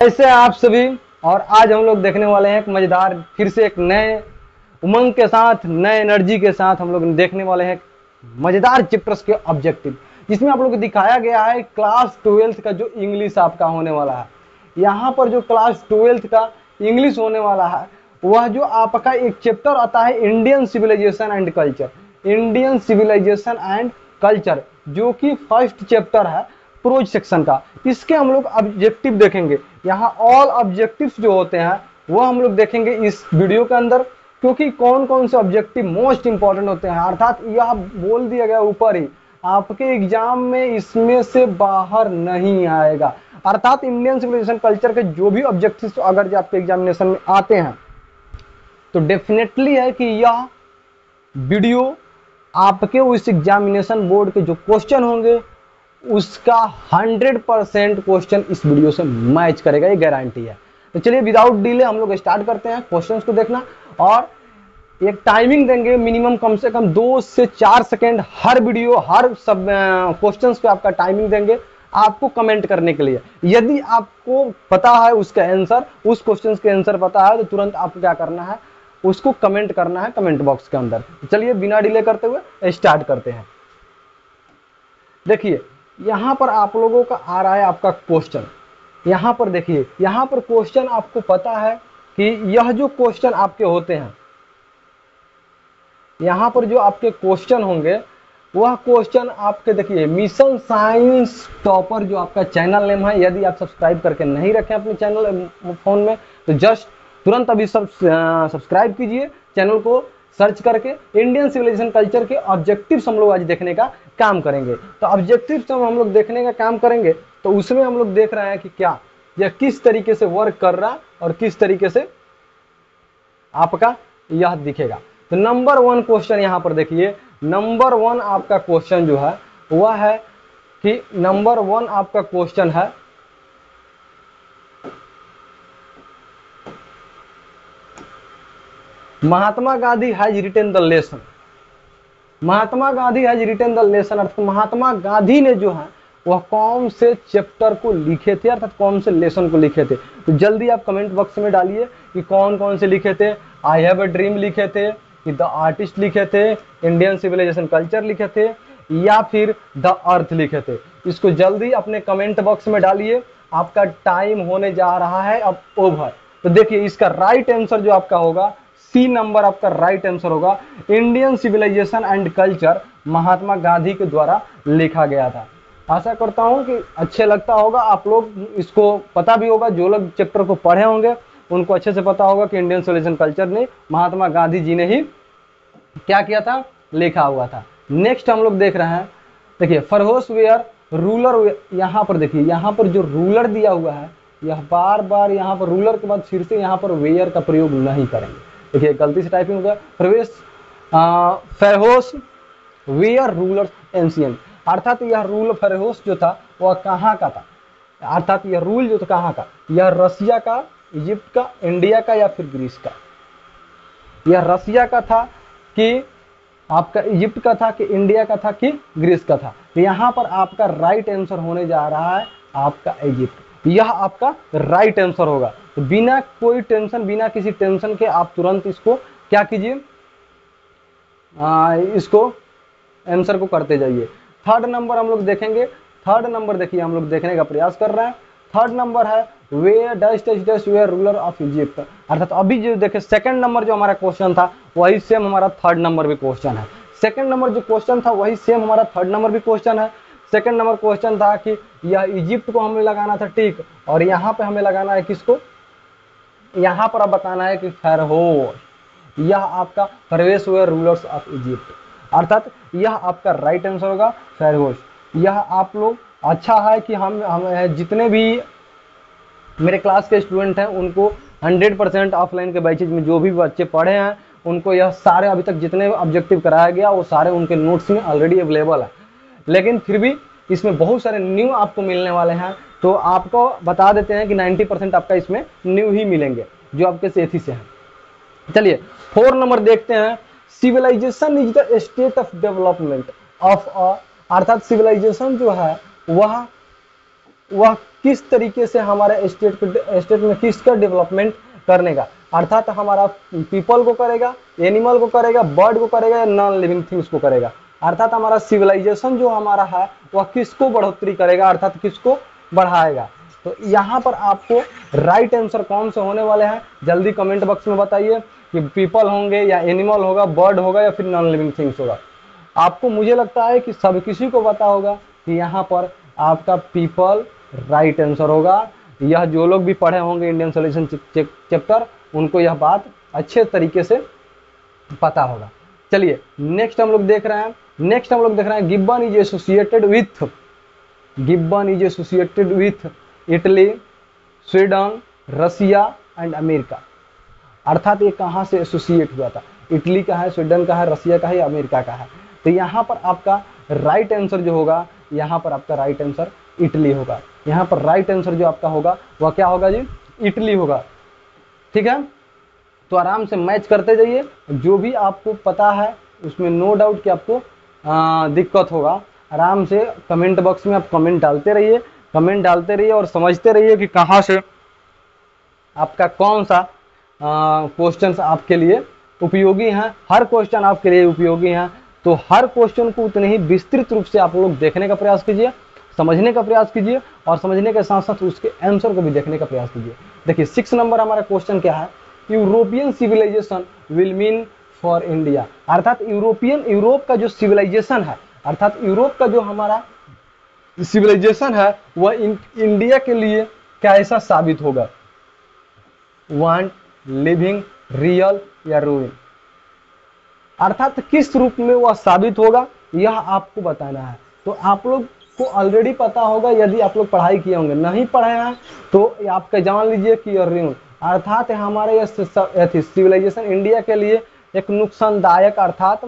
कैसे हैं आप सभी। और आज हम लोग देखने वाले हैं एक मजेदार, फिर से एक नए उमंग के साथ, नए एनर्जी के साथ हम लोग देखने वाले हैं मजेदार चैप्टर्स के ऑब्जेक्टिव, जिसमें आप लोग को दिखाया गया है क्लास 12th का जो इंग्लिश आपका होने वाला है। यहाँ पर जो क्लास 12th का इंग्लिश होने वाला है वह जो आपका एक चैप्टर आता है Indian civilisation and culture, Indian civilisation and culture, जो कि फर्स्ट चैप्टर है प्रोज सेक्शन का। इसके हम लोग ऑब्जेक्टिव देखेंगे। यहाँ ऑल ऑब्जेक्टिव्स जो होते हैं वो हम लोग देखेंगे इस वीडियो के अंदर, क्योंकि कौन कौन से ऑब्जेक्टिव मोस्ट इंपॉर्टेंट होते हैं। अर्थात यह बोल दिया गया ऊपर ही, आपके एग्जाम में इसमें से बाहर नहीं आएगा। अर्थात इंडियन सिविलाइजेशन कल्चर के जो भी ऑब्जेक्टिव्स अगर जो आपके एग्जामिनेशन में आते हैं तो डेफिनेटली है कि यह वीडियो आपके उस एग्जामिनेशन बोर्ड के जो क्वेश्चन होंगे उसका 100% क्वेश्चन इस वीडियो से मैच करेगा, ये गारंटी है। तो चलिए विदाउट डिले हम लोग स्टार्ट करते हैं क्वेश्चंस को देखना, और एक टाइमिंग देंगे मिनिमम कम से कम 2 से 4 सेकेंड हर वीडियो, हर सब क्वेश्चंस पे आपका टाइमिंग देंगे आपको कमेंट करने के लिए। यदि आपको पता है उसका आंसर, उस क्वेश्चन के आंसर पता है, तो तुरंत आपको क्या करना है, उसको कमेंट करना है कमेंट बॉक्स के अंदर। चलिए बिना डिले करते हुए स्टार्ट करते हैं। देखिए यहां पर आप लोगों का आ रहा है आपका क्वेश्चन। यहां पर देखिए, यहां पर क्वेश्चन आपको पता है कि यह जो क्वेश्चन आपके होते हैं, यहां पर जो आपके क्वेश्चन होंगे वह क्वेश्चन आपके देखिए मिशन साइंस टॉपर जो आपका चैनल नेम है। यदि आप सब्सक्राइब करके नहीं रखें अपने चैनल फोन में तो जस्ट तुरंत अभी सब्सक्राइब कीजिए चैनल को, सर्च करके इंडियन सिविलाइजेशन कल्चर के ऑब्जेक्टिव्स हम लोग आज देखने का काम करेंगे। तो ऑब्जेक्टिव्स हम लोग देखने का काम करेंगे तो उसमें हम लोग देख रहे हैं कि क्या यह किस तरीके से वर्क कर रहा है और किस तरीके से आपका यह दिखेगा। तो नंबर 1 क्वेश्चन यहां पर देखिए, नंबर 1 आपका क्वेश्चन जो है वह है कि नंबर 1 आपका क्वेश्चन है Mahatma Gandhi has written the lesson. Mahatma Gandhi has written the lesson अर्थात महात्मा गांधी ने जो है वह कौन से चैप्टर को लिखे थे, अर्थात कौन से लेसन को लिखे थे। तो जल्दी आप कमेंट बॉक्स में डालिए कि कौन कौन से लिखे थे। आई हैव अ ड्रीम लिखे थे, द आर्टिस्ट लिखे थे, इंडियन सिविलाइजेशन कल्चर लिखे थे, या फिर द अर्थ लिखे थे। इसको जल्दी अपने कमेंट बॉक्स में डालिए। आपका टाइम होने जा रहा है अब ओवर। तो देखिए इसका राइट आंसर जो आपका होगा सी नंबर आपका राइट आंसर होगा। Indian civilisation and culture Mahatma Gandhi के द्वारा लिखा गया था। आशा करता हूं कि अच्छे लगता होगा, आप लोग इसको पता भी होगा, जो लोग चैप्टर को पढ़े होंगे उनको अच्छे से पता होगा कि इंडियन सिविलाइजेशन कल्चर ने महात्मा गांधी जी ने ही क्या किया था, लिखा हुआ था। नेक्स्ट हम लोग देख रहे हैं, देखिए फरहोस वेयर रूलर। यहाँ पर देखिए, यहाँ पर जो रूलर दिया हुआ है यह बार बार यहाँ पर रूलर के बाद फिर से यहाँ पर वेयर का प्रयोग नहीं करेंगे। देखिए गलती से टाइपिंग हो गया। प्रवेश फरहोस वेयर रूलर एंशियंट, अर्थात यह रूल फरहोस जो था वह कहाँ का था, अर्थात यह रूल जो था कहाँ का, यह रसिया का, इजिप्ट का, इंडिया का या फिर ग्रीस का। यह रसिया का था कि आपका इजिप्ट का था कि इंडिया का था कि ग्रीस का था। तो यहाँ पर आपका राइट आंसर होने जा रहा है आपका इजिप्ट। यह आपका राइट आंसर होगा। तो बिना कोई टेंशन, बिना किसी टेंशन के आप तुरंत इसको क्या कीजिए, इसको आंसर को करते जाइए। थर्ड नंबर हम लोग देखेंगे। थर्ड नंबर देखिए हम लोग देखने का प्रयास कर रहे हैं। थर्ड नंबर है were dash dash dash were ruler of Egypt, अर्थात अभी जो देखे सेकंड नंबर जो हमारा क्वेश्चन था वही सेम हमारा थर्ड नंबर भी क्वेश्चन है। सेकंड नंबर जो क्वेश्चन था वही सेम हमारा थर्ड नंबर भी क्वेश्चन है। सेकंड नंबर क्वेश्चन था कि यह इजिप्ट को हमें लगाना था, ठीक, और यहाँ पे हमें लगाना है किसको, यहाँ पर अब बताना है कि फरहोस, यह आपका फरवेस वेयर रूलर्स ऑफ इजिप्ट, अर्थात यह आपका राइट आंसर होगा फरहोस। यह आप लोग अच्छा है कि हम जितने भी मेरे क्लास के स्टूडेंट हैं उनको 100% ऑफलाइन के बैचेज में जो भी बच्चे पढ़े हैं उनको यह सारे अभी तक जितने ऑब्जेक्टिव कराया गया वो सारे उनके नोट्स में ऑलरेडी अवेलेबल है। लेकिन फिर भी इसमें बहुत सारे न्यू आपको मिलने वाले हैं, तो आपको बता देते हैं कि 90% आपका इसमें न्यू ही मिलेंगे जो आपके सेथी से हैं। चलिए 4 नंबर देखते हैं। Civilisation is the state of development of a, अर्थात सिविलाइजेशन जो है वह वह किस तरीके से हमारे स्टेट में किसका डेवलपमेंट करने का, अर्थात हमारा पीपल को करेगा, एनिमल को करेगा, बर्ड को करेगा या नॉन लिविंग थिंग्स को करेगा। अर्थात हमारा सिविलाइजेशन जो हमारा है वह किसको बढ़ोतरी करेगा, अर्थात किसको बढ़ाएगा। तो यहाँ पर आपको राइट आंसर कौन से होने वाले हैं जल्दी कमेंट बॉक्स में बताइए कि पीपल होंगे या एनिमल होगा, बर्ड होगा या फिर नॉन लिविंग थिंग्स होगा। आपको मुझे लगता है कि सब किसी को पता होगा कि यहाँ पर आपका पीपल राइट आंसर होगा। यह जो लोग भी पढ़े होंगे इंडियन सॉल्यूशन चैप्टर उनको यह बात अच्छे तरीके से पता होगा। चलिए नेक्स्ट हम लोग देख रहे हैं Gibbon is associated with Italy, Sweden, Russia and America. अर्थात ये कहाँ से एसोसिएट हुआ था, इटली का है, स्वीडन का है, रसिया का है या अमेरिका का है। तो यहाँ पर आपका राइट आंसर जो होगा, यहाँ पर आपका राइट आंसर इटली होगा। यहाँ पर राइट आंसर जो आपका होगा वह क्या होगा जी, इटली होगा। ठीक है, तो आराम से मैच करते जाइए, जो भी आपको पता है उसमें नो डाउट कि आपको दिक्कत होगा। आराम से कमेंट बॉक्स में आप कमेंट डालते रहिए और समझते रहिए कि कहाँ से आपका कौन सा क्वेश्चन आपके लिए उपयोगी हैं। हर क्वेश्चन आपके लिए उपयोगी हैं, तो हर क्वेश्चन को उतने ही विस्तृत रूप से आप लोग देखने का प्रयास कीजिए, समझने का प्रयास कीजिए और समझने के साथ साथ उसके आंसर को भी देखने का प्रयास कीजिए। देखिए 6 नंबर हमारा क्वेश्चन क्या है, European civilisation will mean for India. अर्थात यूरोप का जो सिविलाइजेशन है, अर्थात यूरोप का जो हमारा सिविलाइजेशन है वह इंडिया के लिए कैसा साबित होगा, वांट, लिविंग, रियल या रूइन। अर्थात किस रूप में वह साबित होगा यह आपको बताना है। तो आप लोग को ऑलरेडी पता होगा यदि आप लोग पढ़ाई किए होंगे, नहीं पढ़े हैं तो आपका जान लीजिए कि रूइन अर्थात हमारे यह सिविलाइजेशन इंडिया के लिए एक नुकसानदायक अर्थात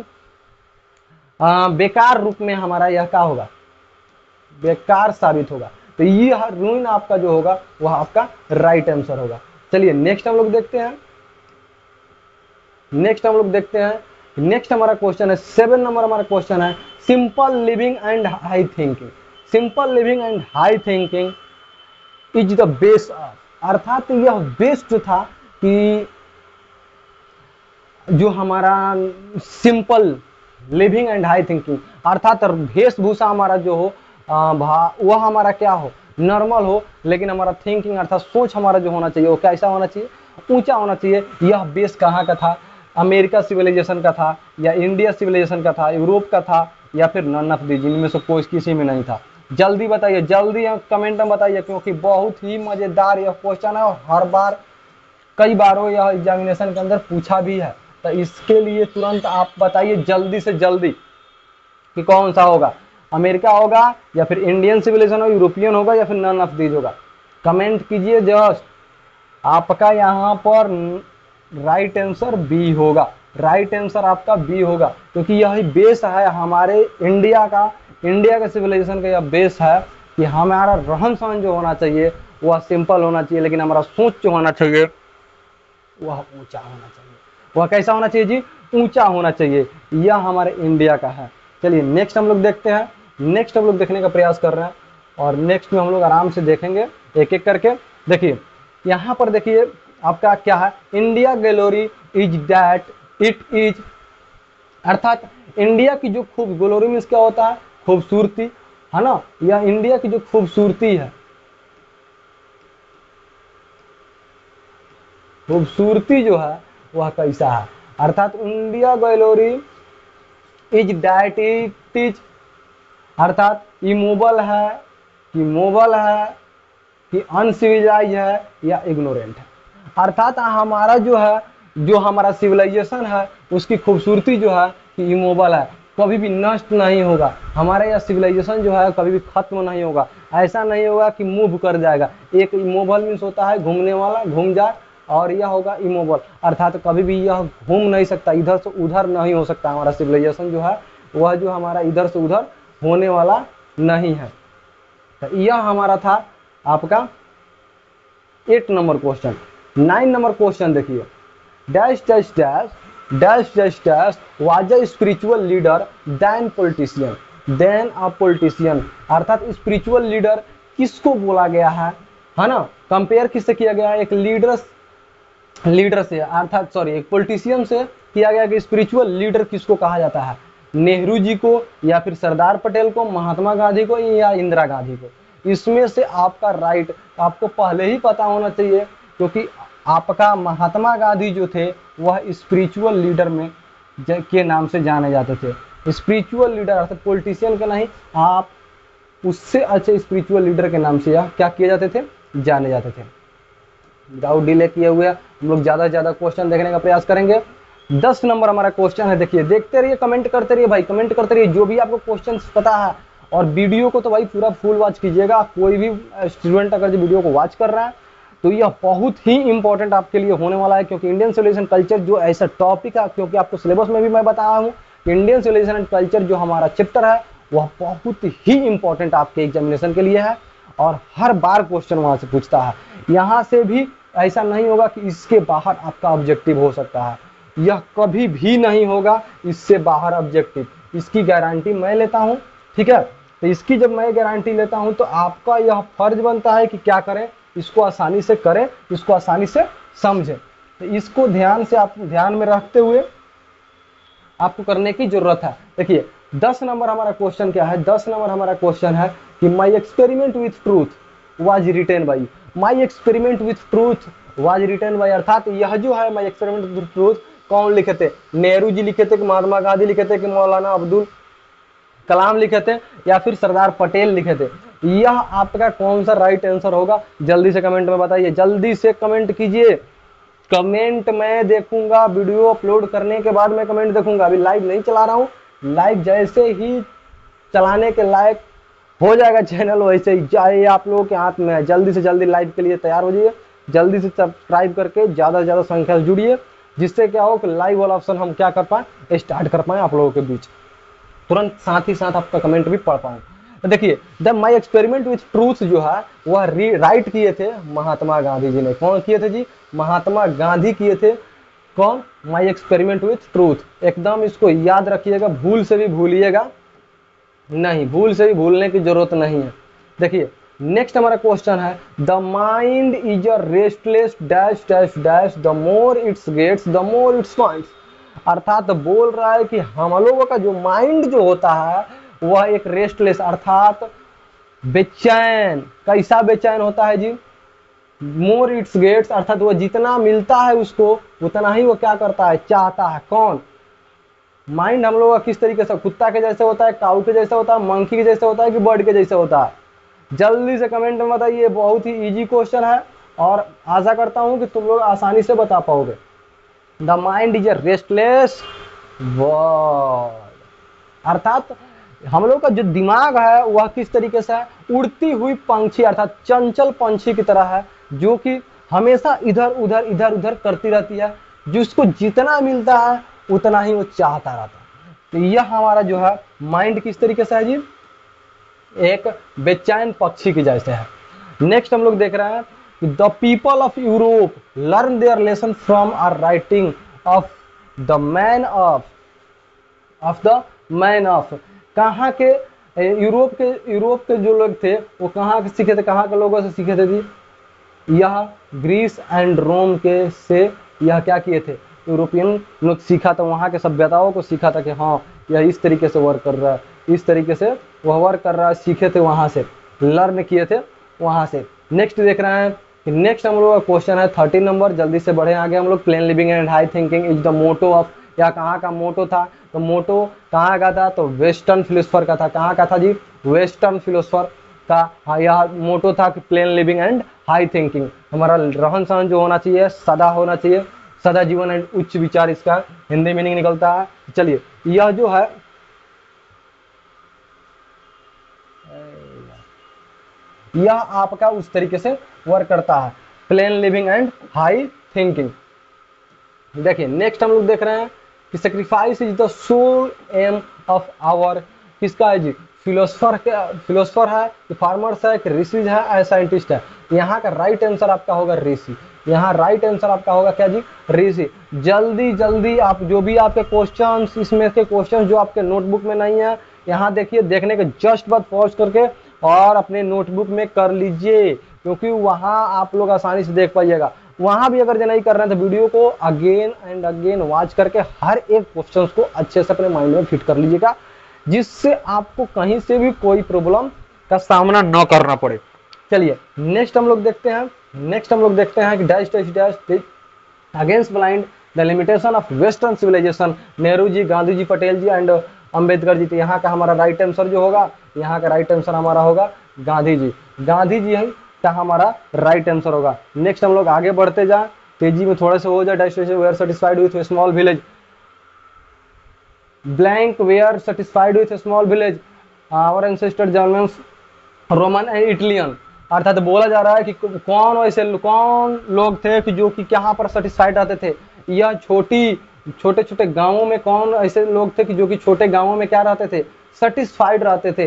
बेकार रूप में हमारा यह क्या होगा, बेकार साबित होगा। तो यह रूइन आपका जो होगा वह आपका राइट आंसर होगा। चलिए नेक्स्ट हम लोग देखते हैं, नेक्स्ट हमारा क्वेश्चन है 7 नंबर हमारा क्वेश्चन है simple living and high thinking. Simple living and high thinking is the base of, अर्थात यह बेस जो था कि जो हमारा simple living and high thinking अर्थात वेशभूषा हमारा जो हो वह हमारा क्या हो, नॉर्मल हो, लेकिन हमारा थिंकिंग अर्थात सोच हमारा जो होना चाहिए वो कैसा होना चाहिए, ऊंचा होना चाहिए। यह बेस कहाँ का था, अमेरिका सिविलाइजेशन का था या इंडिया सिविलाइजेशन का था, यूरोप का था या फिर नन ऑफ दीज, इनमें से कोई किसी में नहीं था। जल्दी बताइए, जल्दी कमेंट में बताइए, क्योंकि बहुत ही मजेदार यह क्वेश्चन है और हर बार कई बारों यह एग्जामिनेशन के अंदर पूछा भी है। तो इसके लिए तुरंत आप बताइए जल्दी से जल्दी कि कौन सा होगा, अमेरिका होगा या फिर इंडियन सिविलाइजेशन हो, यूरोपियन होगा या फिर नन ऑफ दीज होगा। कमेंट कीजिए जस्ट। आपका यहाँ पर राइट आंसर बी होगा, राइट आंसर आपका बी होगा, क्योंकि यही बेस है हमारे इंडिया का सिविलाइजेशन का। यह बेस है कि हमारा रहन सहन जो होना चाहिए वह सिंपल होना चाहिए, लेकिन हमारा सोच जो होना चाहिए वह ऊंचा होना चाहिए। वह कैसा होना चाहिए जी, ऊंचा होना चाहिए। यह हमारे इंडिया का है। चलिए नेक्स्ट हम लोग देखते हैं, नेक्स्ट हम लोग देखने का प्रयास कर रहे हैं और नेक्स्ट में हम लोग आराम से देखेंगे एक एक करके। देखिए यहाँ पर देखिए आपका क्या है, India glory is that it is, अर्थात इंडिया की जो ग्लोरी मीन्स क्या होता है, खूबसूरती है ना, यह इंडिया की जो खूबसूरती है, खूबसूरती जो है वह कैसा है, अर्थात India glory is that it is, अर्थात इमूवल है कि मूवल है कि अनसिविलाइज है या इग्नोरेंट है। अर्थात हमारा जो है, जो हमारा सिविलाइजेशन है उसकी खूबसूरती जो है कि इमूवल है, कभी भी नष्ट नहीं होगा। हमारा यह सिविलाइजेशन जो है कभी भी खत्म नहीं होगा, ऐसा नहीं होगा कि मूव कर जाएगा। एक इमूवल मीन्स होता है घूमने वाला, घूम जाए, और यह होगा इमूवल अर्थात कभी भी यह घूम नहीं सकता, इधर से उधर नहीं हो सकता। हमारा सिविलाइजेशन जो है वह जो हमारा इधर से उधर होने वाला नहीं है। तो यह हमारा था आपका 8 नंबर क्वेश्चन। 9 नंबर क्वेश्चन देखिए, dash dash dash dash dash dash was a spiritual leader than a politician. अर्थात स्पिरिचुअल लीडर किसको बोला गया है ना, कंपेयर किससे किया गया है, एक लीडर से, अर्थात सॉरी एक पॉलिटिशियन से किया गया कि स्पिरिचुअल लीडर किसको कहा जाता है, नेहरू जी को या फिर सरदार पटेल को, महात्मा गांधी को या इंदिरा गांधी को। इसमें से आपका राइट आपको पहले ही पता होना चाहिए, क्योंकि आपका महात्मा गांधी जो थे वह स्पिरिचुअल लीडर में के नाम से जाने जाते थे। स्पिरिचुअल लीडर अर्थात पॉलिटिशियन के नहीं, आप उससे अच्छे स्पिरिचुअल लीडर के नाम से यह क्या किए जाते थे, जाने जाते थे। विदाउट डिले किए हुए हम लोग ज़्यादा से ज़्यादा क्वेश्चन देखने का प्रयास करेंगे। 10 नंबर हमारा क्वेश्चन है, देखिए देखते रहिए, कमेंट करते रहिए भाई, कमेंट करते रहिए जो भी आपको क्वेश्चन पता है, और वीडियो को तो भाई पूरा फुल वॉच कीजिएगा। कोई भी स्टूडेंट अगर जो वीडियो को वॉच कर रहा है तो यह बहुत ही इंपॉर्टेंट आपके लिए होने वाला है, क्योंकि इंडियन सिविलाइजेशन कल्चर जो ऐसा टॉपिक है, क्योंकि आपको सिलेबस में भी मैं बताया हूँ कि इंडियन सिविलाइजेशन एंड कल्चर जो हमारा चैप्टर है वह बहुत ही इंपॉर्टेंट आपके एग्जामिनेशन के लिए है, और हर बार क्वेश्चन वहां से पूछता है। यहाँ से भी ऐसा नहीं होगा कि इसके बाहर आपका ऑब्जेक्टिव हो सकता है, यह कभी भी नहीं होगा इससे बाहर ऑब्जेक्टिव, इसकी गारंटी मैं लेता हूँ, ठीक है। तो इसकी जब मैं गारंटी लेता हूँ तो आपका यह फर्ज बनता है कि क्या करें, इसको आसानी से करें, इसको आसानी से समझें। तो इसको ध्यान में रखते हुए आपको करने की जरूरत है। देखिए 10 नंबर हमारा क्वेश्चन क्या है, 10 नंबर हमारा क्वेश्चन है कि my experiment with truth was written by, my experiment with truth was written by, अर्थात यह जो है माई एक्सपेरिमेंट विथ ट्रूथ कौन लिखे थे, नेहरू जी लिखे थे कि महात्मा गांधी लिखे थे कि मौलाना अब्दुल कलाम लिखे थे या फिर सरदार पटेल लिखे थे, यह आपका कौन सा राइट आंसर होगा, जल्दी से कमेंट में बताइए, जल्दी से कमेंट कीजिए। कमेंट मैं देखूंगा, वीडियो अपलोड करने के बाद मैं कमेंट देखूंगा, अभी लाइव नहीं चला रहा हूँ, लाइव जैसे ही चलाने के लायक हो जाएगा चैनल वैसे ही जाए आप लोगों के हाथ में है। जल्दी से जल्दी लाइव के लिए तैयार हो जाइए, जल्दी से सब्सक्राइब करके ज़्यादा से ज़्यादा संख्या से जुड़िए, जिससे क्या हो कि लाइव वाला ऑप्शन हम क्या कर पाए, स्टार्ट कर पाए आप लोगों के बीच, तुरंत साथ ही साथ आपका कमेंट भी पढ़ पाए। तो देखिए the my experiment with truth जो है वह राइट किए थे महात्मा गांधी जी ने, कौन किए थे जी, महात्मा गांधी किए थे। कौन, माई एक्सपेरिमेंट विथ ट्रूथ, एकदम इसको याद रखिएगा, भूल से भी भूलिएगा नहीं, भूल से भी भूलने की जरूरत नहीं है। देखिए नेक्स्ट हमारा क्वेश्चन है, the mind is a restless dash dash dash, the more its gets the more its finds, अर्थात बोल रहा है कि हम लोगों का जो माइंड जो होता है वह एक रेस्टलेस अर्थात बेचैन, कैसा बेचैन होता है जी, मोर इट्स गेट्स अर्थात वह जितना मिलता है उसको उतना ही वो क्या करता है, चाहता है। कौन, माइंड हम लोग का किस तरीके से, कुत्ता के जैसे होता है, काऊ के जैसे होता है, मंकी के जैसे होता है कि बर्ड के जैसे होता है, जल्दी से कमेंट में बताइए। बहुत ही इजी क्वेश्चन है और आशा करता हूं कि तुम लोग आसानी से बता पाओगे। The mind is a restless bird, अर्थात हम लोग का जो दिमाग है वह किस तरीके से है, उड़ती हुई पंछी अर्थात चंचल पंछी की तरह है, जो कि हमेशा इधर उधर करती रहती है, जिसको जितना मिलता है उतना ही वो चाहता रहता है। तो यह हमारा जो है माइंड किस तरीके से है जी, एक बेचैन पक्षी की जैसे है। नेक्स्ट हम लोग देख रहे हैं कि the people of Europe learn their lesson from our writing of the man of कहाँ के, यूरोप के जो लोग थे वो कहाँ के सीखे थे, कहाँ के लोगों से सीखे थे जी, यह ग्रीस एंड रोम के से यह क्या किए थे, यूरोपियन लोग सीखा था, वहाँ के सभ्यताओं को सीखा था कि हाँ यह इस तरीके से वर्क कर रहा है, इस तरीके से वह वर्क कर रहा है, सीखे थे वहाँ से, लर्न किए थे वहाँ से। नेक्स्ट देख रहे हैं कि नेक्स्ट हम लोग का क्वेश्चन है 13 नंबर, जल्दी से बढ़े आगे हम लोग। Plain living and high thinking is the motto of, या कहाँ का मोटो था, तो मोटो कहाँ का था, तो वेस्टर्न फिलोसफर का था, कहाँ का था जी, वेस्टर्न फिलोसफर का। हाँ यह मोटो था कि plane living and high thinking, हमारा रहन सहन जो होना चाहिए सदा होना चाहिए, सदा जीवन एंड उच्च विचार, इसका हिंदी मीनिंग निकलता है। चलिए यह जो है यह आपका उस तरीके से वर्क करता है, plain living and high thinking. देखिए नेक्स्ट हम लोग देख रहे हैं कि sacrifice is the sole aim of our, किसका है जी, फिलोसफर है कि फार्मर्स है कि ऋषि है, साइंटिस्ट है। यहाँ का राइट आंसर आपका होगा ऋषि, यहाँ राइट आंसर आपका होगा क्या जी, ऋषि। जल्दी जल्दी आप जो भी आपके क्वेश्चंस, इसमें के क्वेश्चंस जो आपके नोटबुक में नहीं है, यहाँ देखिए, देखने के जस्ट बाद पॉज करके और अपने नोटबुक में कर लीजिए, क्योंकि वहां आप लोग आसानी से देख पाइएगा। वहां भी अगर नहीं कर रहे हैं तो वीडियो को अगेन एंड अगेन वॉच करके हर एक क्वेश्चन को अच्छे से अपने माइंड में फिट कर लीजिएगा, जिससे आपको कहीं से भी कोई प्रॉब्लम का सामना न करना पड़े। चलिए नेक्स्ट हम लोग देखते हैं कि dash dash dash against blind the limitation of western civilisation, Nehru ji, Gandhi ji, Patel ji and Ambedkar ji. तो यहाँ का हमारा राइट आंसर जो होगा, यहाँ का राइट आंसर हमारा होगा गांधी जी। गांधी जी का हमारा राइट आंसर होगा। नेक्स्ट हम लोग आगे बढ़ते जाए, तेजी में थोड़ा सा हो जाए। Destination we are satisfied with small village blank, we are satisfied with small village, our ancestor Germans, Roman and Italian. अर्थात बोला जा रहा है कि कौन लोग थे कि जो कि यहाँ पर सेटिस्फाइड रहते थे। यह छोटे छोटे गांवों में कौन ऐसे लोग थे कि जो कि छोटे गांवों में क्या रहते थे, सेटिस्फाइड रहते थे,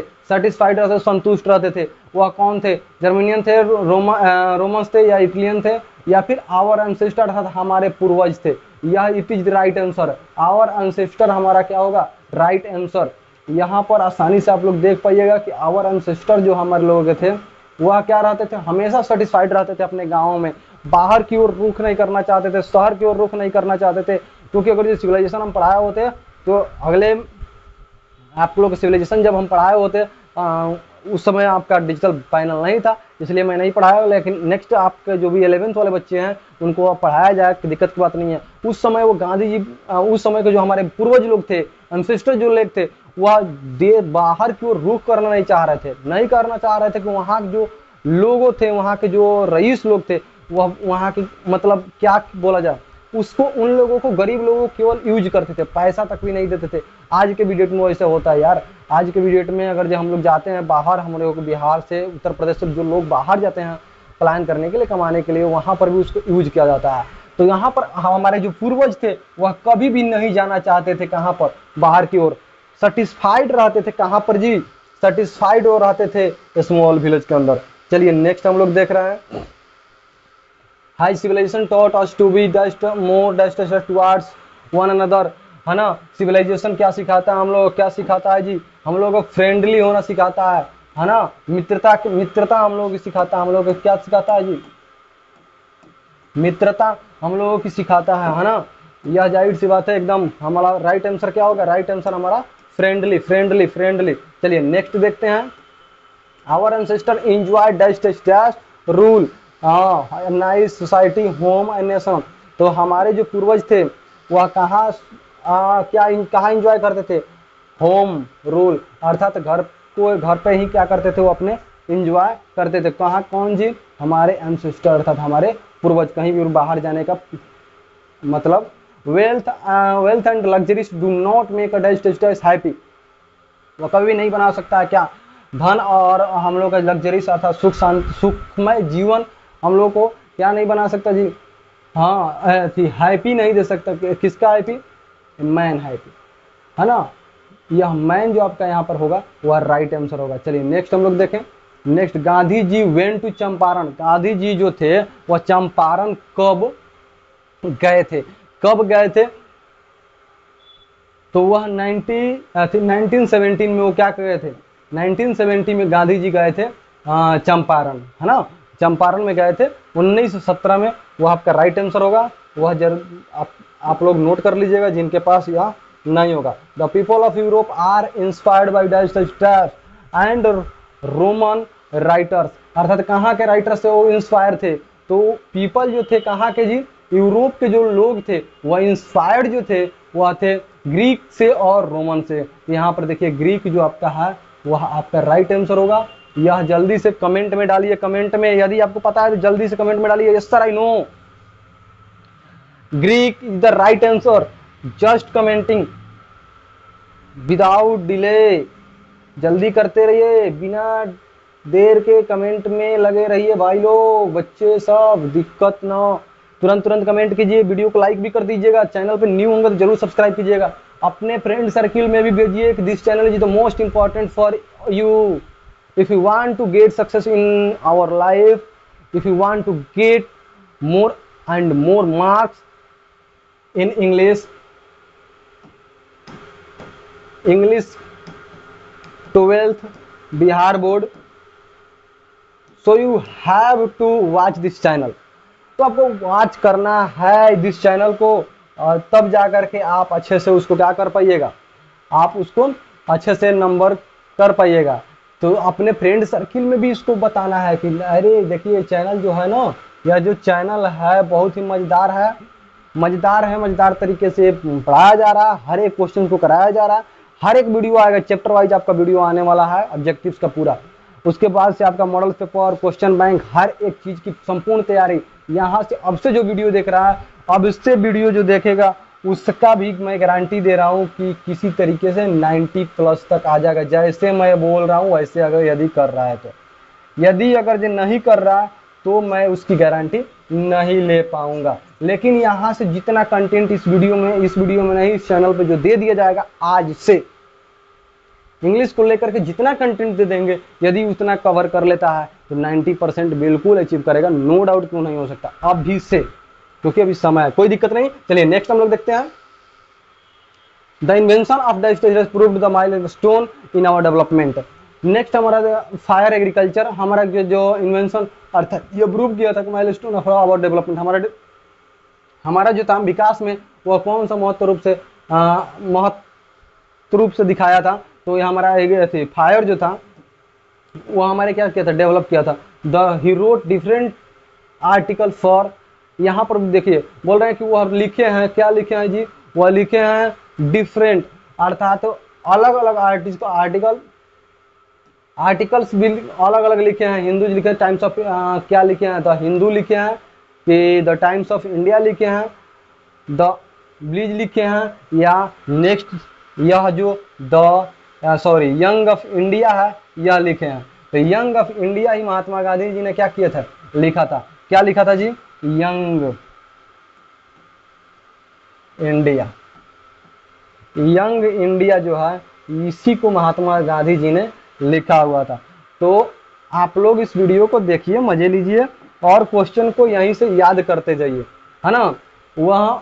संतुष्ट रहते थे। वह कौन थे? जर्मनियन थे, रोमन्स थे, या इटलियन थे, या फिर आवर एंसेस्टर अर्थात हमारे पूर्वज थे। यह it is the right answer. Our ancestor हमारा क्या होगा? Right answer. यहाँ पर आसानी से आप लोग देख पाइएगा कि आवर एंसेस्टर जो हमारे लोग थे वह क्या रहते थे? हमेशा सेटिस्फाइड रहते थे अपने गाँव में, बाहर की ओर रुख नहीं करना चाहते थे, शहर की ओर रुख नहीं करना चाहते थे। क्योंकि अगर जो सिविलाइजेशन हम पढ़ाए होते तो अगले आप लोग सिविलाइजेशन जब हम पढ़ाए होते उस समय आपका डिजिटल पैनल नहीं था, इसलिए मैं नहीं पढ़ाया। लेकिन नेक्स्ट आपके जो भी 11th वाले बच्चे हैं उनको पढ़ाया जाए, दिक्कत की बात नहीं है। उस समय वो गांधी जी, उस समय के जो हमारे पूर्वज लोग थे, एंसेस्टर जो लोग थे, वह बाहर की ओर रुख करना नहीं चाह रहे थे कि वहाँ के जो लोगों थे, वहाँ के जो रईस लोग थे, वह वहाँ की मतलब क्या बोला जाए उसको, उन लोगों को, गरीब लोगों को केवल यूज करते थे, पैसा तक भी नहीं देते थे। आज के वीडियो में वैसे होता है यार। आज के वीडियो में अगर जब हम लोग जाते हैं बाहर, हम लोग बिहार से, उत्तर प्रदेश से जो लोग बाहर जाते हैं प्लान करने के लिए, कमाने के लिए, वहां पर भी उसको यूज किया जाता है। तो यहाँ पर हमारे जो पूर्वज थे वह कभी भी नहीं जाना चाहते थे कहाँ पर? बाहर की ओर। सेटिस्फाइड रहते थे कहाँ पर जी? सेटिस्फाइड हो रहते थे स्मॉल विलेज के अंदर। चलिए नेक्स्ट हम लोग देख रहे हैं। High civilisation taught us to be just more distrustful towards one another, है ना। सिविलाइजेशन क्या सिखाता है हम लोग? क्या सिखाता है जी? हम लोग को फ्रेंडली होना सिखाता है ना। मित्रता हम लोग को सिखाता है। हम लोग को क्या सिखाता है जी? मित्रता हम लोगों की सिखाता है ना। यह जाहिर सी बात है एकदम। हमारा राइट आंसर क्या होगा? राइट आंसर हमारा फ्रेंडली, फ्रेंडली, फ्रेंडली। चलिए नेक्स्ट देखते हैं। Our ancestor enjoy dash dash dash rule, nice society, home and nation. तो हमारे जो पूर्वज थे वह कहाँ कहाँ एंजॉय करते थे? होम रूल, अर्थात घर पे ही क्या करते थे? वो अपने एंजॉय करते थे। कहाँ? कौन जी? हमारे एंसेस्टर अर्थात हमारे पूर्वज। कहीं भी बाहर जाने का मतलब wealth and luxuries do not make a dash happy. वो कभी नहीं बना सकता है क्या? धन और हम लोग का लग्जरीज अर्थात सुखमय जीवन हम लोग को क्या नहीं बना सकता जी? हाँ, हैप्पी नहीं दे सकता। किसका हैप्पी? मैन हैप्पी, है ना। यह मैन जो आपका यहाँ पर होगा वह राइट आंसर होगा। चलिए नेक्स्ट हम लोग देखें। Next, Gandhi ji went to Champaran. Gandhi ji जो थे वह चंपारण कब गए थे? कब गए थे? तो वह 1917 में वो क्या गए थे? 1970 में गांधी जी गए थे चंपारण, है ना। चंपारण में गए थे 1917 में। वो आपका राइट आंसर होगा। वह जरूर आप लोग नोट कर लीजिएगा जिनके पास यह नहीं होगा। The people of Europe are inspired by dash and Roman writers. अर्थात कहाँ के राइटर से वो इंस्पायर थे? तो पीपल जो थे कहाँ के जी? यूरोप के जो लोग थे वह इंस्पायर्ड जो थे वह थे ग्रीक से और रोमन से। यहाँ पर देखिए ग्रीक जो आपका है वह आपका राइट आंसर होगा। यह जल्दी से कमेंट में डालिए। कमेंट में यदि आपको पता है तो जल्दी से कमेंट में डालिए, yes sir I know, Greek is the right answer. Just commenting without delay. जल्दी करते रहिए, बिना देर के कमेंट में लगे रहिए भाई लोग, बच्चे सब, दिक्कत ना। तुरंत तुरंत कमेंट कीजिए, वीडियो को लाइक भी कर दीजिएगा। चैनल पे न्यू होंगे तो जरूर सब्सक्राइब कीजिएगा। अपने फ्रेंड सर्किल में भी भेजिए कि this channel is the most important for you. If you want to get success in our life, if you want to get more and more marks in English 12th Bihar board, so you have to watch this channel. तो आपको watch करना है this channel को, और तब जा करके आप अच्छे से उसको क्या कर पाइएगा, आप उसको अच्छे से नंबर कर पाइएगा। तो अपने फ्रेंड सर्किल में भी इसको बताना है कि अरे देखिए चैनल जो है ना, यह जो चैनल है बहुत ही मज़ेदार है, मज़ेदार तरीके से पढ़ाया जा रहा है, हर एक क्वेश्चन को कराया जा रहा है, हर एक वीडियो आएगा, चैप्टर वाइज आपका वीडियो आने वाला है ऑब्जेक्टिव्स का पूरा। उसके बाद से आपका मॉडल पेपर, क्वेश्चन बैंक, हर एक चीज़ की संपूर्ण तैयारी यहाँ से। अब से जो वीडियो देख रहा है, अब इससे वीडियो जो देखेगा उसका भी मैं गारंटी दे रहा हूँ कि किसी तरीके से 90+ तक आ जाएगा। जैसे मैं बोल रहा हूँ वैसे अगर यदि कर रहा है तो, यदि अगर जो नहीं कर रहा है तो मैं उसकी गारंटी नहीं ले पाऊंगा। लेकिन यहाँ से जितना कंटेंट इस वीडियो में नहीं, इस चैनल पे जो दे दिया जाएगा आज से, इंग्लिश को लेकर के जितना कंटेंट दे देंगे, यदि उतना कवर कर लेता है तो 90% बिल्कुल अचीव करेगा, नो डाउट क्यों नहीं हो सकता अभी से, क्योंकि अभी समय है, कोई दिक्कत नहीं। चलिए नेक्स्ट हम लोग देखते हैं। The invention of the stage proved the milestone in our development. Next हमारा फायर एग्रीकल्चर, हमारा जो इन्वेंशन अर्थात ये प्रूव किया था कि माइलस्टोन ऑफ आवर डेवलपमेंट, हमारा जो था विकास में वह कौन सा महत्व रूप से दिखाया था। तो ये हमारा फायर जो था वो हमारे क्या किया था, डेवलप किया था। The he wrote different article for, यहाँ पर देखिए बोल रहे हैं कि वह लिखे हैं, क्या लिखे हैं जी, वह लिखे हैं डिफरेंट, अर्थात तो अलग अलग आर्टिकल्स भी अलग अलग लिखे हैं। हिंदू लिखे हैं, टाइम्स ऑफ क्या लिखे हैं, द हिंदू लिखे हैं कि द टाइम्स ऑफ इंडिया लिखे हैं, द ब्लीज लिखे हैं, या नेक्स्ट यह जो द यंग ऑफ इंडिया है यह लिखे हैं। तो यंग ऑफ इंडिया ही महात्मा गांधी जी ने क्या किया था, लिखा था। क्या लिखा था जी, यंग इंडिया। यंग इंडिया जो है इसी को महात्मा गांधी जी ने लिखा हुआ था। तो आप लोग इस वीडियो को देखिए, मजे लीजिए और क्वेश्चन को यहीं से याद करते जाइए, है ना। वह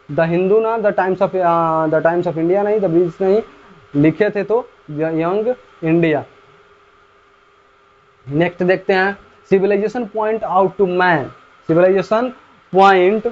द हिंदू ना द टाइम्स ऑफ इंडिया नहीं, द ब्रिज नहीं लिखे थे, तो यंग इंडिया। नेक्स्ट देखते हैं, civilisation point out to man. Civilisation point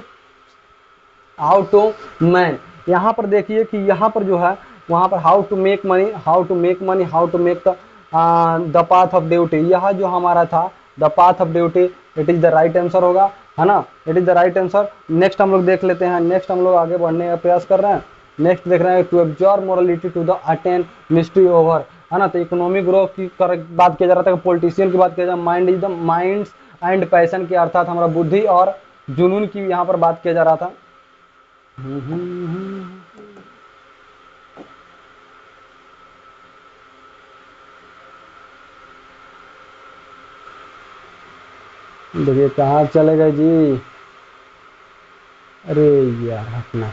out to man, यहाँ पर देखिए कि यहाँ पर जो है वहाँ पर how to make money, how to make the path of duty, यह जो हमारा था the path of duty, it is the right answer होगा, है ना, it is the right answer. Next हम लोग देख लेते हैं, नेक्स्ट हम लोग आगे बढ़ने का प्रयास कर रहे हैं। नेक्स्ट देख रहे हैं, to absorb morality to the attain mastery over, है ना। तो इकोनॉमिक ग्रोथ की बात किया जा रहा था, पॉलिटिशियन की बात किया जा रहा, mind is the minds and passion की, अर्थात हमारा बुद्धि और जुनून की यहाँ पर बात किया जा रहा था। देखिए कहाँ चले गए जी, अरे यार हटना।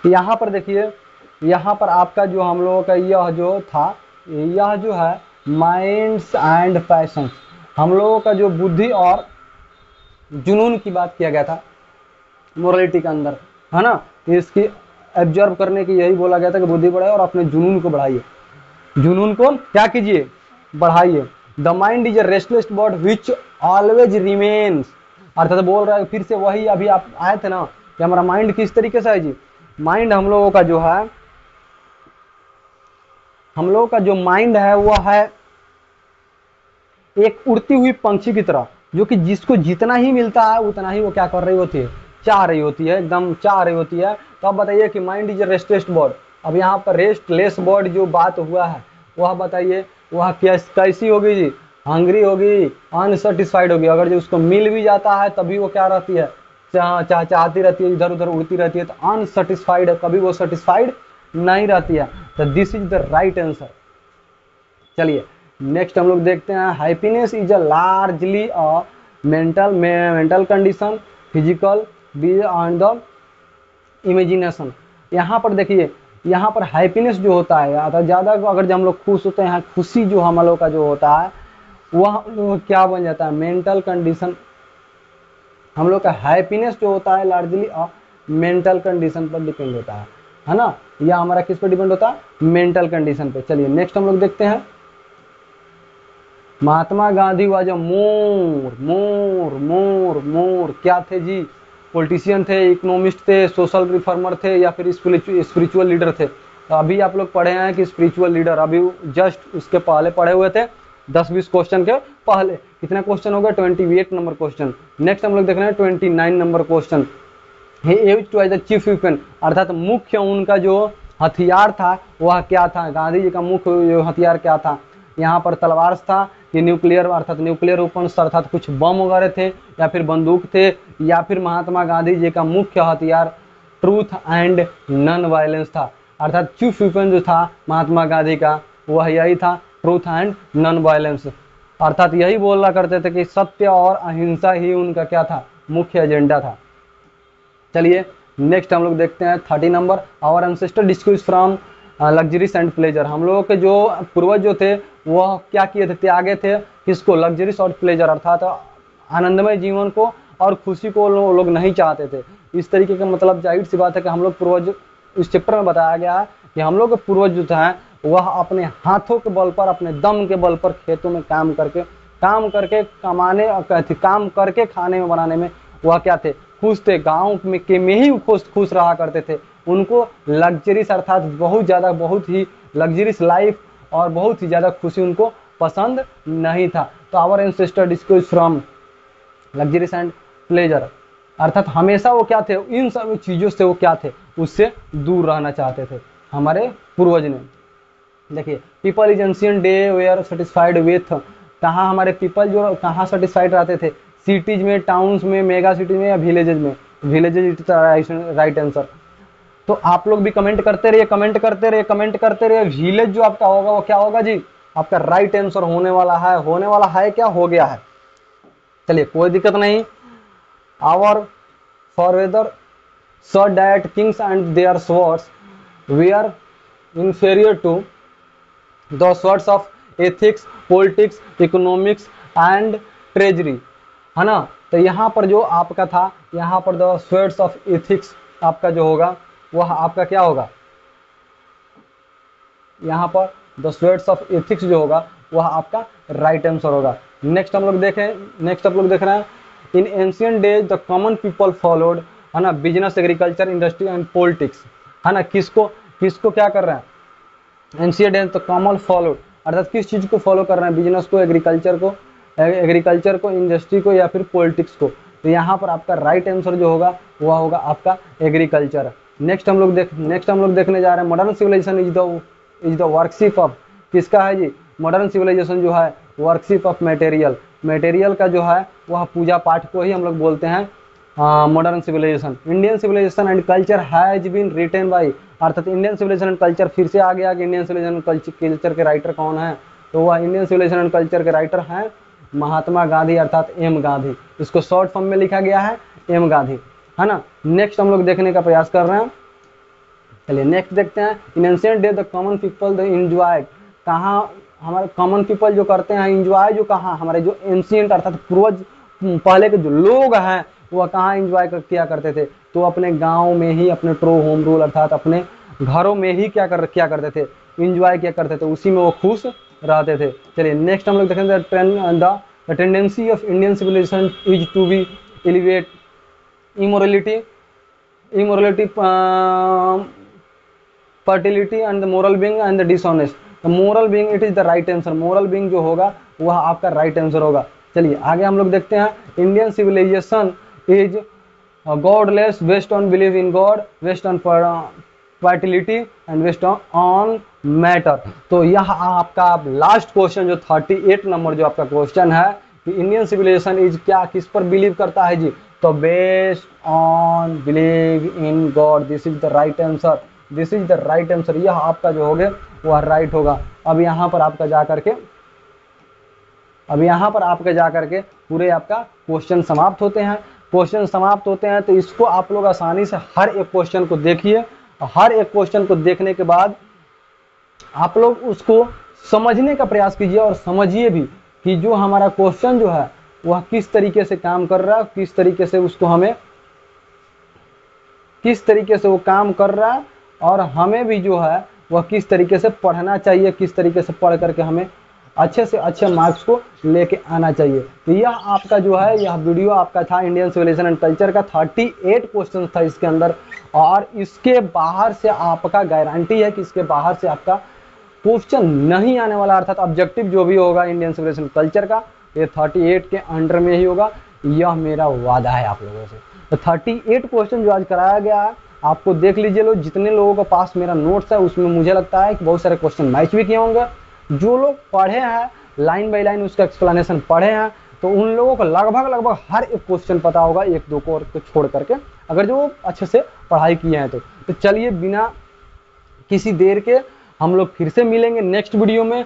यहाँ पर देखिए, यहाँ पर आपका जो हम लोगों का यह जो था, यह जो है माइंड्स एंड पैशन, हम लोगों का जो बुद्धि और जुनून की बात किया गया था मोरालिटी के अंदर, है ना। इसकी एब्जॉर्ब करने की यही बोला गया था कि बुद्धि बढ़ाइए और अपने जुनून को बढ़ाइए, जुनून को क्या कीजिए, बढ़ाइए। The mind is a restless bird which always remains, अर्थात बोल रहा है फिर से वही अभी आप आए थे ना कि हमारा माइंड किस तरीके से है जी। माइंड हम लोगों का जो है, हम लोगों का जो माइंड है वह है एक उड़ती हुई पंछी की तरह, जो कि जिसको जितना ही मिलता है उतना ही वो क्या कर रही होती है, चाह रही होती है, एकदम चाह रही होती है। तो अब बताइए कि mind is a restless bird, अब यहाँ पर रेस्टलेस बर्ड जो बात हुआ है वह बताइए वह कैसी होगी जी, हंग्री होगी, अनसेटिस्फाइड होगी। अगर जो उसको मिल भी जाता है तभी वो क्या रहती है, चाहती रहती है, इधर उधर उड़ती रहती है, तो अनसेटिस्फाइड है, कभी वो सेटिस्फाइड नहीं रहती है। तो this is the right answer. चलिए नेक्स्ट हम लोग देखते हैं, happiness is a largely a mental condition, physical and the imagination. यहाँ पर देखिए, यहाँ पर हैप्पीनेस जो होता है, तो ज़्यादा अगर हम लोग खुश होते हैं, खुशी जो हम लोग का जो होता है वह क्या बन जाता है, मेंटल कंडीशन। हम लोग का हैप्पीनेस जो होता है लार्जली मेंटल कंडीशन पर डिपेंड होता है ना। यह हमारा किस पर डिपेंड होता है, मेंटल कंडीशन पे। चलिए नेक्स्ट हम लोग देखते हैं, महात्मा गांधी वाज अ मोर मोर मोर मोर क्या थे जी? पॉलिटिशियन थे, इकोनॉमिस्ट थे, सोशल रिफॉर्मर थे, या फिर स्पिरिचुअल लीडर थे? तो अभी आप लोग पढ़े हैं कि स्पिरिचुअल लीडर, अभी जस्ट उसके पहले पढ़े हुए थे 10-20 क्वेश्चन के पहले। कितना क्वेश्चन होगा? 28 नंबर क्वेश्चन। नेक्स्ट हम लोग देख रहे हैं 29 number question. He used to as the chief weapon, अर्थात मुख्य उनका जो हथियार था वह क्या था? गांधी जी का मुख्य हथियार क्या था? यहाँ पर तलवार था कि न्यूक्लियर, अर्थात न्यूक्लियर वेपन्स, अर्थात कुछ बम वगैरह थे, या फिर बंदूक थे, या फिर महात्मा गांधी जी का मुख्य हथियार ट्रूथ एंड नॉन वायलेंस था? अर्थात चीफ वेपन जो था महात्मा गांधी का वह यही था, ट्रूथ एंड नॉन वायलेंस। अर्थात यही बोला करते थे कि सत्य और अहिंसा ही उनका क्या था? मुख्य एजेंडा था। चलिए नेक्स्ट हम लोग देखते हैं 30 नंबर। Our ancestor discuss from luxuries and pleasure, हम लोगों के जो पूर्वज जो थे वह क्या किए थे? त्यागे थे किसको? लग्जरीज और प्लेजर, अर्थात आनंदमय जीवन को और खुशी को लोग नहीं चाहते थे। इस तरीके का मतलब जाहिर सी बात है कि हम लोग पूर्वज, इस चैप्टर में बताया गया है कि हम लोग के पूर्वज जो था वह अपने हाथों के बल पर, अपने दम के बल पर खेतों में काम करके कमाने, काम करके खाने में बनाने में वह क्या थे? खुश थे। गाँव में ही खुश रहा करते थे। उनको लग्जरीज, अर्थात बहुत ही लग्जरीज लाइफ और बहुत ही ज़्यादा खुशी उनको पसंद नहीं था। तो our ancestor discuss from luxuries and pleasure, अर्थात हमेशा वो क्या थे? इन सब चीज़ों से वो क्या थे? उससे दूर रहना चाहते थे हमारे पूर्वज ने। देखिए people is ancient day were satisfied with, कहाँ हमारे पीपल जो कहाँ सेटिस्फाइड रहते थे? सिटीज में, टाउन्स में, मेगा सिटीज में, या विलेजेज में? Villages is right answer. तो आप लोग भी कमेंट करते रहिए। विलेज जो आपका होगा वो क्या होगा जी? आपका राइट आंसर होने वाला है क्या? हो गया है। चलिए कोई दिक्कत नहीं। Our forefather saw that kings and their swords were inferior to the swords of ethics, politics, economics and treasury, है ना? तो यहाँ पर जो आपका था, यहाँ पर द स्वर्ड्स ऑफ एथिक्स आपका जो होगा वह आपका क्या होगा? यहाँ पर द स्वर्ड्स ऑफ एथिक्स जो होगा वह आपका राइट आंसर होगा। नेक्स्ट हम लोग देख रहे हैं in ancient days the common people followed, है ना, business, agriculture, industry and politics, है ना? किसको क्या कर रहे हैं? Ancient days the common followed, अर्थात किस चीज को फॉलो कर रहे हैं? बिजनेस को, एग्रीकल्चर को, इंडस्ट्री को, या फिर पॉलिटिक्स को? तो यहाँ पर आपका राइट आंसर जो होगा वह होगा आपका एग्रीकल्चर। नेक्स्ट हम लोग देखने जा रहे हैं modern civilisation is the worship of, किसका है जी? मॉडर्न सिविलाइजेशन जो है वर्कशिप ऑफ मटेरियल का जो है वह पूजा पाठ को ही हम लोग बोलते हैं modern civilisation. Indian civilisation and culture has been written by, अर्थात इंडियन सिविलाइजेशन एंड कल्चर, फिर से आ गया कि इंडियन सिविलाइजेशन कल्चर के राइटर कौन है? तो वह इंडियन सिविलाइजेशन एंड कल्चर के राइटर हैं महात्मा गांधी, अर्थात एम गांधी। इसको शॉर्ट फॉर्म में लिखा गया है एम गांधी, है ना? नेक्स्ट हम लोग देखने का प्रयास कर रहे हैं। चलिए नेक्स्ट देखते हैं। इन ancient day the common people the enjoy, कहाँ हमारे कॉमन पीपल जो करते हैं एंजॉय, जो कहाँ हमारे जो एंशिएंट अर्थात पूर्वज पहले के जो लोग हैं वह कहाँ एंजॉय किया करते थे? तो अपने गांव में ही, अपने ट्रू होम रूल अर्थात अपने घरों में ही क्या करते थे? एंजॉय किया करते थे, उसी में वो खुश रहते थे। चलिए नेक्स्ट हम लोग देखेंगे the tendency of Indian civilisation is to be elevate immorality, fertility and the moral being and the dishonest. The moral being it is the right answer, moral being जो होगा वह आपका राइट आंसर होगा। चलिए आगे हम लोग देखते हैं। Indian civilisation is godless, based on believe in God, based on fertility and based on matter. तो यह आपका लास्ट क्वेश्चन जो 38 नंबर जो आपका क्वेश्चन है कि इंडियन सिविलाइजेशन इज क्या, किस पर बिलीव करता है जी? तो based on believe in God, this is the right answer, this is the right answer. यह आपका जो होगा वह राइट होगा। अब यहाँ पर आपका जा करके पूरे आपका क्वेश्चन समाप्त होते हैं। तो इसको आप लोग आसानी से हर एक क्वेश्चन को देखिए। हर एक क्वेश्चन को देखने के बाद आप लोग उसको समझने का प्रयास कीजिए और समझिए भी कि जो हमारा क्वेश्चन जो है वह किस तरीके से काम कर रहा है, किस तरीके से वो काम कर रहा है, और हमें भी जो है वह किस तरीके से पढ़ना चाहिए, किस तरीके से पढ़ करके हमें अच्छे से अच्छे मार्क्स को लेके आना चाहिए। तो यह आपका जो है यह वीडियो आपका था इंडियन सिविलाइजेशन एंड कल्चर का, 38 क्वेश्चन था इसके अंदर, और इसके बाहर से आपका गारंटी है कि इसके बाहर से आपका क्वेश्चन नहीं आने वाला, अर्थात ऑब्जेक्टिव जो भी होगा इंडियन सिविलाइजेशन कल्चर का ये 38 के अंडर में ही होगा, यह मेरा वादा है आप लोगों से। तो 38 क्वेश्चन जो आज कराया गया है आपको देख लीजिए लोग, जितने लोगों के पास मेरा नोट्स है उसमें मुझे लगता है कि बहुत सारे क्वेश्चन मैच भी किए होंगे। जो लोग पढ़े हैं लाइन बाय लाइन उसका एक्सप्लेनेशन पढ़े हैं तो उन लोगों को लगभग हर एक क्वेश्चन पता होगा, एक दो को छोड़ करके, अगर जो अच्छे से पढ़ाई किए हैं तो चलिए बिना किसी देर के हम लोग फिर से मिलेंगे नेक्स्ट वीडियो में।